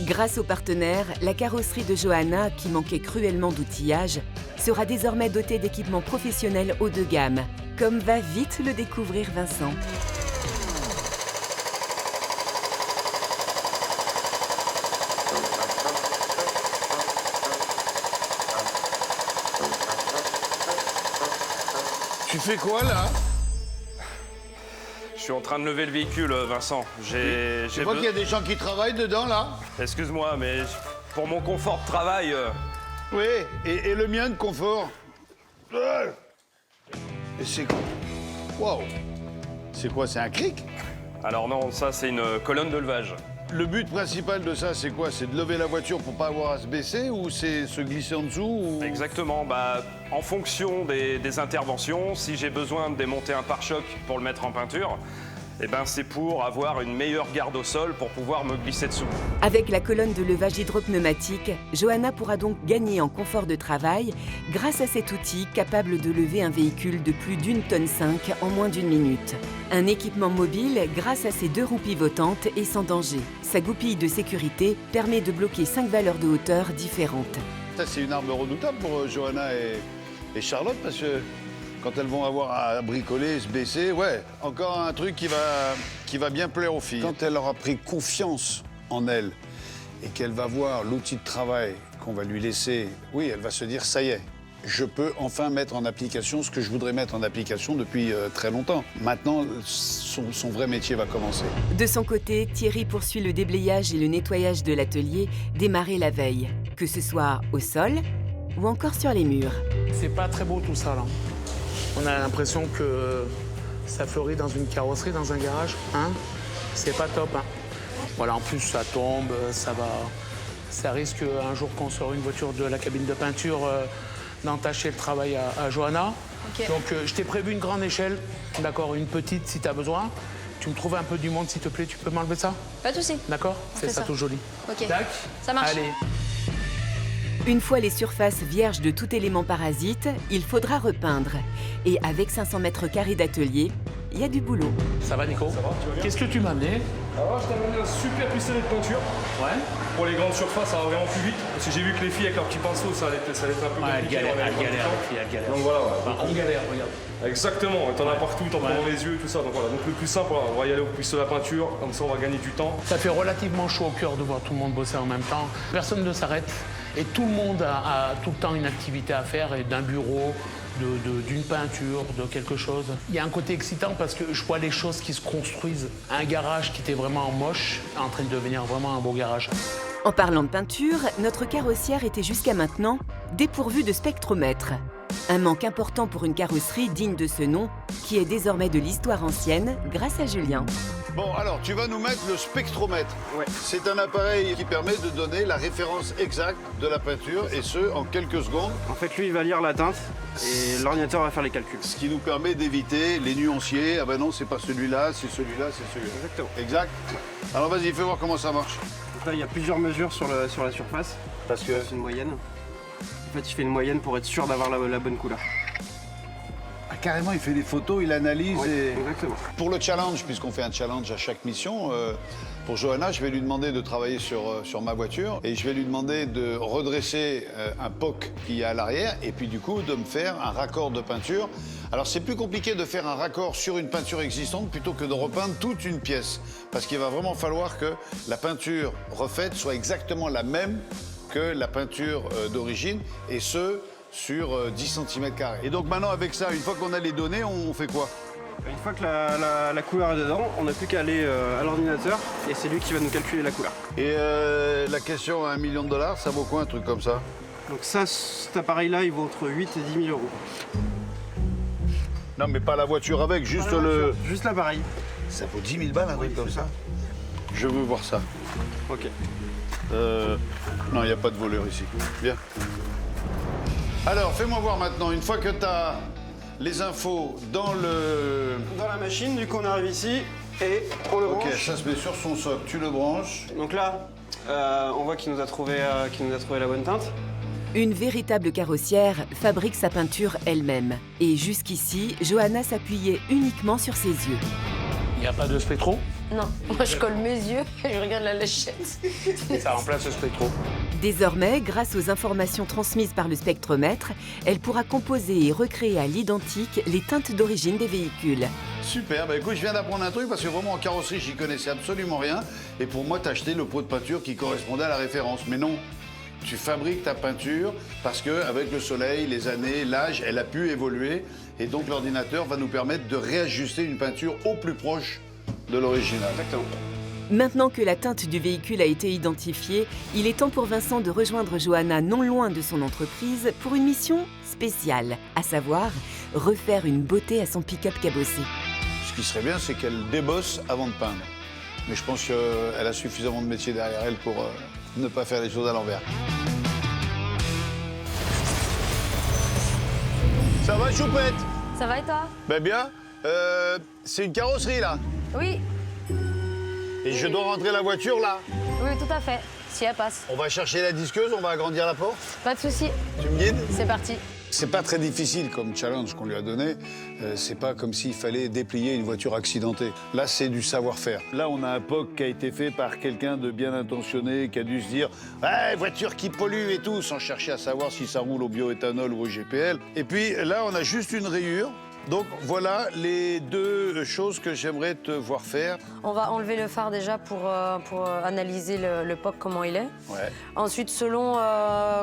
Grâce aux partenaires, la carrosserie de Johanna, qui manquait cruellement d'outillage, sera désormais dotée d'équipements professionnels haut de gamme, comme va vite le découvrir Vincent. Tu fais quoi là? Je suis en train de lever le véhicule, Vincent. Tu vois qu'il y a des gens qui travaillent dedans là? Excuse-moi, mais pour mon confort de travail... Oui, et le mien de confort. Et c'est quoi? Waouh! C'est quoi? C'est un cric? Alors non, ça c'est une colonne de levage. Le but principal de ça, c'est quoi? C'est de lever la voiture pour pas avoir à se baisser ou c'est se glisser en dessous ou... Exactement, en fonction des interventions, si j'ai besoin de démonter un pare-choc pour le mettre en peinture, c'est pour avoir une meilleure garde au sol pour pouvoir me glisser dessous. Avec la colonne de levage hydropneumatique, Johanna pourra donc gagner en confort de travail grâce à cet outil capable de lever un véhicule de plus d'1,5 tonne en moins d'1 minute. Un équipement mobile grâce à ses 2 roues pivotantes et sans danger. Sa goupille de sécurité permet de bloquer 5 valeurs de hauteur différentes. Ça, c'est une arme redoutable pour Johanna et Charlotte parce que quand elles vont avoir à bricoler, se baisser, ouais, encore un truc qui va bien plaire aux filles. Quand elle aura pris confiance en elle et qu'elle va voir l'outil de travail qu'on va lui laisser, oui, elle va se dire, ça y est, je peux enfin mettre en application ce que je voudrais mettre en application depuis très longtemps. Maintenant, son vrai métier va commencer. De son côté, Thierry poursuit le déblayage et le nettoyage de l'atelier démarré la veille, que ce soit au sol ou encore sur les murs. C'est pas très beau tout ça là. On a l'impression que ça fleurit dans une carrosserie, dans un garage. Hein? C'est pas top. Hein? Voilà, en plus ça tombe, ça risque un jour qu'on sort une voiture de la cabine de peinture d'entacher le travail à Johanna. Okay. Donc je t'ai prévu une grande échelle, d'accord, une petite si tu as besoin. Tu me trouves un peu du monde s'il te plaît, tu peux m'enlever ça? Pas de souci. D'accord? C'est ça tout joli. Ok. Tac. Ça marche. Allez. Une fois les surfaces vierges de tout élément parasite, il faudra repeindre. Et avec 500 mètres carrés d'atelier, il y a du boulot. Ça va, Nico? Ça va, tu vas bien? Qu'est-ce que tu m'as amené? Alors, je t'ai amené un super pistolet de peinture. Ouais. Pour les grandes surfaces, ça va vraiment plus vite. Parce que j'ai vu que les filles, avec leurs petits pinceaux, ça allait être un peu compliqué. Elle galère. Donc voilà. On galère, regarde. Exactement, t'en as partout, t'en prends dans les yeux, tout ça. Donc voilà, donc le plus simple, on va y aller au pistolet à peinture, comme ça on va gagner du temps. Ça fait relativement chaud au cœur de voir tout le monde bosser en même temps. Personne ne s'arrête et tout le monde a tout le temps une activité à faire, et d'un bureau, d'une peinture, de quelque chose. Il y a un côté excitant parce que je vois les choses qui se construisent. Un garage qui était vraiment moche, en train de devenir vraiment un beau garage. En parlant de peinture, notre carrossière était jusqu'à maintenant dépourvue de spectromètre. Un manque important pour une carrosserie digne de ce nom, qui est désormais de l'histoire ancienne grâce à Julien. Bon, alors, tu vas nous mettre le spectromètre. Ouais. C'est un appareil qui permet de donner la référence exacte de la peinture, et ce, en quelques secondes. En fait, lui, il va lire la teinte et l'ordinateur va faire les calculs. Ce qui nous permet d'éviter les nuanciers. Ah ben non, c'est pas celui-là, c'est celui-là, c'est celui-là. Exactement. Exact. Alors vas-y, fais voir comment ça marche. Donc là, il y a plusieurs mesures sur la surface. Parce que... C'est une moyenne. En fait, il fait une moyenne pour être sûr d'avoir la bonne couleur. Ah, carrément, il fait des photos, il analyse Oui, et... exactement. Pour le challenge, puisqu'on fait un challenge à chaque mission, pour Johanna, je vais lui demander de travailler sur ma voiture et je vais lui demander de redresser un POC qu'il y a à l'arrière et puis du coup de me faire un raccord de peinture. Alors c'est plus compliqué de faire un raccord sur une peinture existante plutôt que de repeindre toute une pièce parce qu'il va vraiment falloir que la peinture refaite soit exactement la même que la peinture d'origine et ce, sur 10 cm². Et donc maintenant avec ça, une fois qu'on a les données, on fait quoi? Une fois que la couleur est dedans, on n'a plus qu'à aller à l'ordinateur et c'est lui qui va nous calculer la couleur. Et la question à $1 million, ça vaut quoi un truc comme ça? Donc ça, cet appareil-là, il vaut entre 8 et 10 000 euros. Non mais pas la voiture avec, juste Pas la le... voiture, juste l'appareil. Ça vaut 10 000 balles un truc comme ça? Je veux voir ça. Ok. Non, il n'y a pas de voleur ici. Bien. Alors, fais-moi voir maintenant, une fois que tu as les infos dans la machine, du coup on arrive ici et on le branche. Ok, ça se met sur son socle, tu le branches. Donc là, on voit qu'il nous a trouvé la bonne teinte. Une véritable carrossière fabrique sa peinture elle-même. Et jusqu'ici, Johanna s'appuyait uniquement sur ses yeux. Il n'y a pas de spectro? Non, moi je colle mes yeux et je regarde la léchette. Ça remplace le spectro. Désormais, grâce aux informations transmises par le spectromètre, elle pourra composer et recréer à l'identique les teintes d'origine des véhicules. Super, bah écoute, je viens d'apprendre un truc parce que vraiment en carrosserie, j'y connaissais absolument rien. Et pour moi, t'as acheté le pot de peinture qui correspondait à la référence. Mais non, tu fabriques ta peinture parce qu'avec le soleil, les années, l'âge, elle a pu évoluer. Et donc l'ordinateur va nous permettre de réajuster une peinture au plus proche de l'original. Exactement. Maintenant que la teinte du véhicule a été identifiée, il est temps pour Vincent de rejoindre Johanna non loin de son entreprise pour une mission spéciale, à savoir refaire une beauté à son pick-up cabossé. Ce qui serait bien, c'est qu'elle débosse avant de peindre. Mais je pense qu'elle a suffisamment de métier derrière elle pour ne pas faire les choses à l'envers. Ça va, Choupette? Ça va et toi? Ben bien. C'est une carrosserie, là. Oui, Et je dois rentrer la voiture, là. oui, tout à fait. Si elle passe. On va chercher la disqueuse, on va agrandir la porte. Pas de souci. Tu me guides? C'est parti. C'est pas très difficile comme challenge qu'on lui a donné. C'est pas comme s'il fallait déplier une voiture accidentée. Là, c'est du savoir-faire. Là, on a un POC qui a été fait par quelqu'un de bien intentionné, qui a dû se dire « Ouais, voiture qui pollue et tout », sans chercher à savoir si ça roule au bioéthanol ou au GPL. Et puis là, on a juste une rayure. Donc voilà les deux choses que j'aimerais te voir faire. On va enlever le phare déjà pour analyser le POC, comment il est. Ouais. Ensuite, selon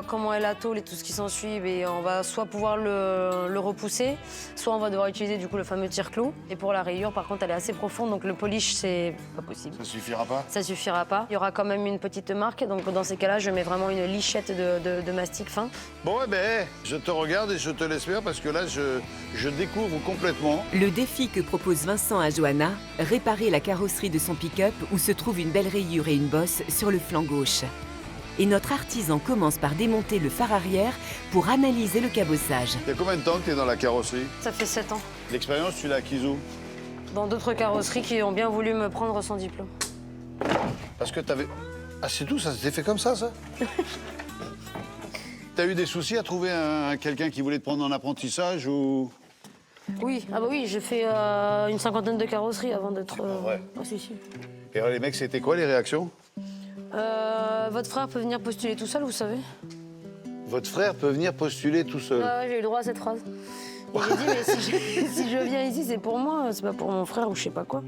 comment est la tôle et tout ce qui s'ensuit, on va soit pouvoir le repousser, soit on va devoir utiliser du coup le fameux tire-clou. Et pour la rayure, par contre, elle est assez profonde, donc le polish, c'est pas possible. Ça suffira pas? Ça suffira pas. Il y aura quand même une petite marque, donc dans ces cas-là, je mets vraiment une lichette de mastic fin. Bon, eh ben, je te regarde et je te laisse faire parce que là, je découvre complètement. Le défi que propose Vincent à Johanna, réparer la carrosserie de son pick-up où se trouve une belle rayure et une bosse sur le flanc gauche. Et notre artisan commence par démonter le phare arrière pour analyser le cabossage. Il y a combien de temps que tu es dans la carrosserie? Ça fait 7 ans. L'expérience, tu l'as acquise où? Dans d'autres carrosseries qui ont bien voulu me prendre sans diplôme. Parce que t'avais... Ah, c'est tout, ça s'était fait comme ça? T'as eu des soucis à trouver quelqu'un qui voulait te prendre en apprentissage ou... Oui, ah bah oui, j'ai fait une cinquantaine de carrosseries avant d'être... vrai. Ah, si, si. Et alors, les mecs, c'était quoi les réactions? Votre frère peut venir postuler tout seul, vous savez? Votre frère peut venir postuler tout seul. Ah ouais, j'ai eu le droit à cette phrase. Et j'ai dit, mais si je viens ici, c'est pour moi, c'est pas pour mon frère ou je sais pas quoi.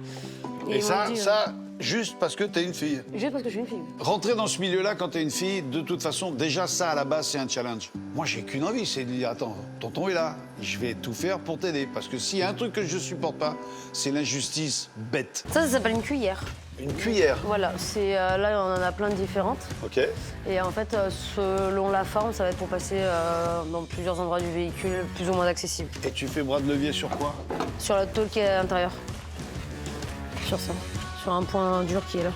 Et ils m'ont ça, dit, juste parce que t'es une fille. Juste parce que je suis une fille. Rentrer dans ce milieu-là quand t'es une fille, de toute façon, déjà ça à la base, c'est un challenge. Moi, j'ai qu'une envie, c'est de dire, attends, tonton est là, je vais tout faire pour t'aider. Parce que s'il y a un truc que je supporte pas, c'est l'injustice bête. Ça s'appelle une cuillère. Une cuillère. Voilà, c'est là, on en a plein de différentes. Ok. Et en fait, selon la forme, ça va être pour passer dans plusieurs endroits du véhicule, plus ou moins accessible. Et tu fais bras de levier sur quoi? Sur la tôle qui est à l'intérieur. Sur ça. Sur un point dur qui est là.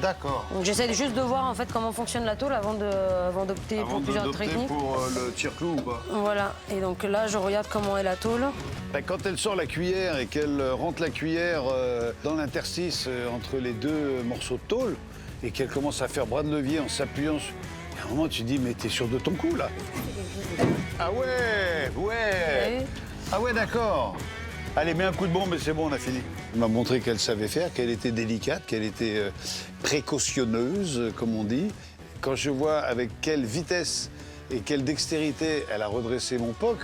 D'accord. Donc j'essaie juste de voir en fait comment fonctionne la tôle avant d'opter pour plusieurs techniques. Pour le tire-clou ou pas? Voilà. Et donc là, je regarde comment est la tôle. Ben, quand elle sort la cuillère et qu'elle rentre la cuillère dans l'interstice entre les deux morceaux de tôle et qu'elle commence à faire bras de levier en s'appuyant sur... À un moment, tu te dis, mais t'es sûr de ton coup, là? Ah ouais, ouais. Ah ouais, d'accord. Allez, mets un coup de bombe et c'est bon, on a fini. Elle m'a montré qu'elle savait faire, qu'elle était délicate, qu'elle était précautionneuse, comme on dit. Quand je vois avec quelle vitesse et quelle dextérité elle a redressé mon POC,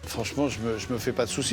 franchement, je me fais pas de soucis.